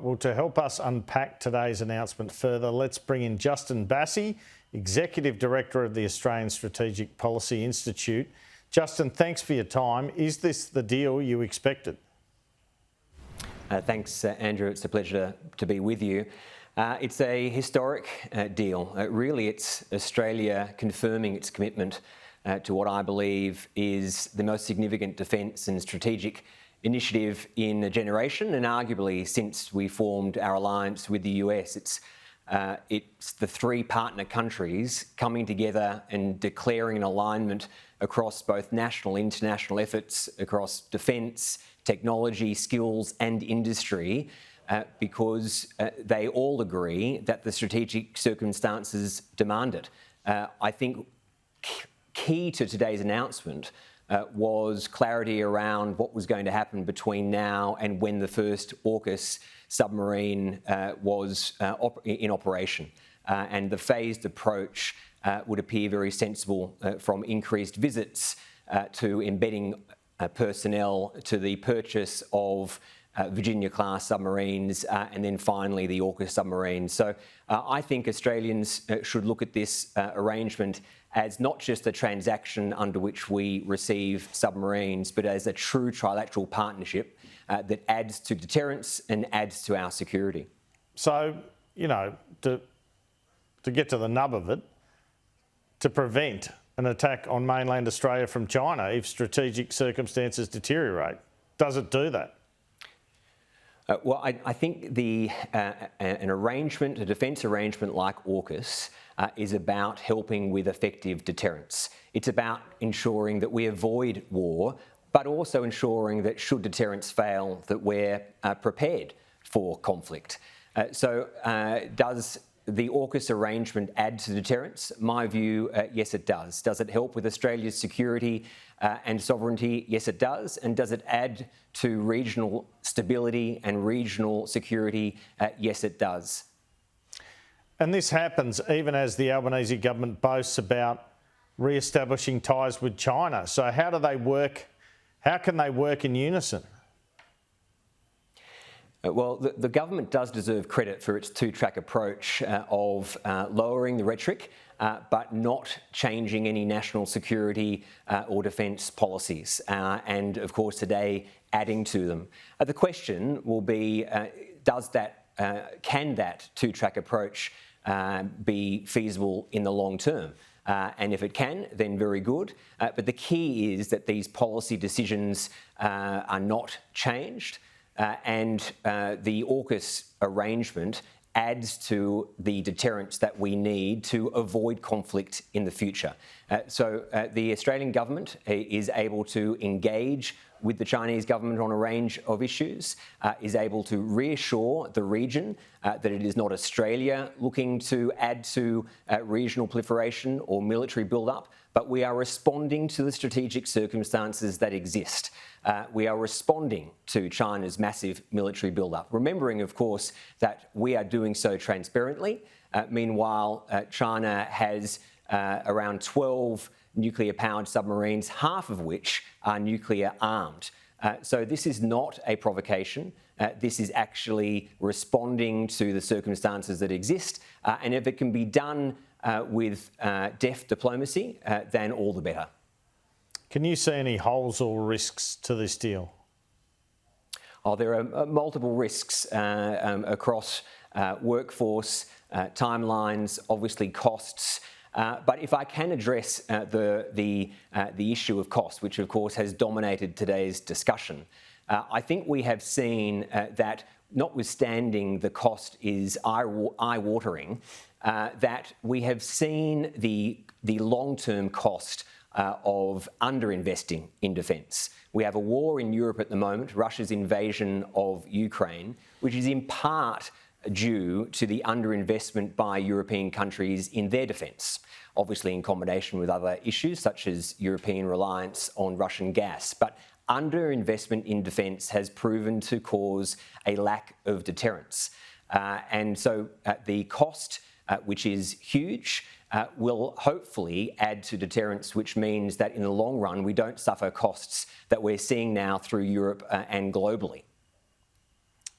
Well, to help us unpack today's announcement further, let's bring in Justin Bassi, Executive Director of the Australian Strategic Policy Institute. Justin, thanks for your time. Is this the deal you expected? Thanks, Andrew. It's a pleasure to be with you. It's a historic deal. Really, it's Australia confirming its commitment to what I believe is the most significant defence and strategic initiative in a generation, and arguably since we formed our alliance with the US. It's the three partner countries coming together and declaring an alignment across both national and international efforts, across defence, technology, skills and industry, because they all agree that the strategic circumstances demand it. I think key to today's announcement was clarity around what was going to happen between now and when the first AUKUS submarine was in operation. And the phased approach would appear very sensible, from increased visits to embedding personnel to the purchase of Virginia-class submarines, and then finally the AUKUS submarine. So I think Australians should look at this arrangement as not just a transaction under which we receive submarines, but as a true trilateral partnership that adds to deterrence and adds to our security. So, you know, to get to the nub of it, to prevent an attack on mainland Australia from China if strategic circumstances deteriorate, does it do that? Well, I think an arrangement, a defence arrangement like AUKUS, is about helping with effective deterrence. It's about ensuring that we avoid war, but also ensuring that should deterrence fail, that we're prepared for conflict. So does the AUKUS arrangement add to deterrence? My view, yes, it does. Does it help with Australia's security and sovereignty? Yes, it does. And does it add to regional stability and regional security? Yes, it does. And this happens even as the Albanese government boasts about re-establishing ties with China. So how do they work? How can they work in unison? Well, the government does deserve credit for its two-track approach of lowering the rhetoric, but not changing any national security or defence policies, and of course today adding to them. The question will be, can that two-track approach be feasible in the long term? And if it can, then very good. But the key is that these policy decisions are not changed. And the AUKUS arrangement adds to the deterrence that we need to avoid conflict in the future. So the Australian government is able to engage with the Chinese government on a range of issues, is able to reassure the region that it is not Australia looking to add to regional proliferation or military build-up, but we are responding to the strategic circumstances that exist. We are responding to China's massive military build-up, remembering, of course, that we are doing so transparently. Meanwhile, China has around 12 nuclear-powered submarines, half of which are nuclear-armed. So this is not a provocation. This is actually responding to the circumstances that exist. And if it can be done with deft diplomacy, then all the better. Can you see any holes or risks to this deal? Oh, there are multiple risks across workforce, timelines, obviously costs. But if I can address the issue of cost, which of course has dominated today's discussion, I think we have seen that notwithstanding the cost is eye-watering, that we have seen the long-term cost of underinvesting in defence. We have a war in Europe at the moment, Russia's invasion of Ukraine, which is in part due to the underinvestment by European countries in their defence, obviously in combination with other issues such as European reliance on Russian gas. But underinvestment in defence has proven to cause a lack of deterrence. And so the cost, which is huge, will hopefully add to deterrence, which means that in the long run we don't suffer costs that we're seeing now through Europe and globally.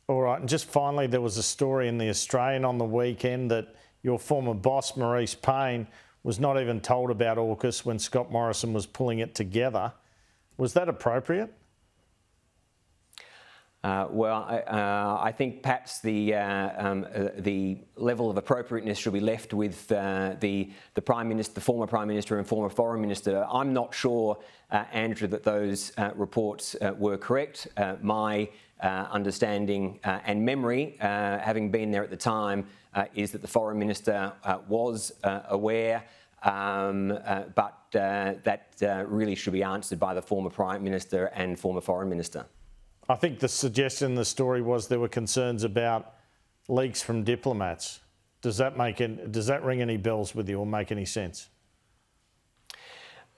All right, and just finally, there was a story in the Australian on the weekend that your former boss, Maurice Payne, was not even told about AUKUS when Scott Morrison was pulling it together. Was that appropriate? I think perhaps the level of appropriateness should be left with the Prime Minister, the former Prime Minister and former Foreign Minister. I'm not sure, Andrew, that those reports were correct. My understanding and memory, having been there at the time, is that the Foreign Minister was aware, but that really should be answered by the former Prime Minister and former Foreign Minister. I think the suggestion in the story was there were concerns about leaks from diplomats. Does that ring any bells with you or make any sense?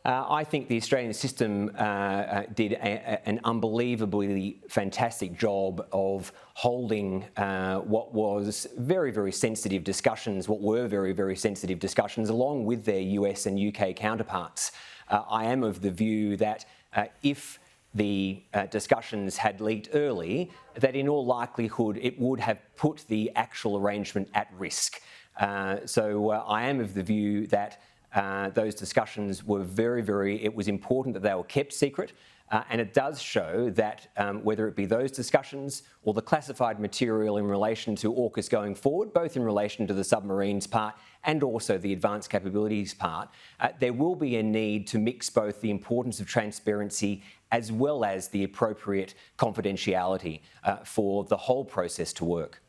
I think the Australian system did an unbelievably fantastic job of holding what was very, very sensitive discussions, along with their US and UK counterparts. I am of the view that if the discussions had leaked early, that in all likelihood it would have put the actual arrangement at risk. So I am of the view that those discussions were it was important that they were kept secret. And it does show that whether it be those discussions or the classified material in relation to AUKUS going forward, both in relation to the submarines part and also the advanced capabilities part, there will be a need to mix both the importance of transparency as well as the appropriate confidentiality for the whole process to work.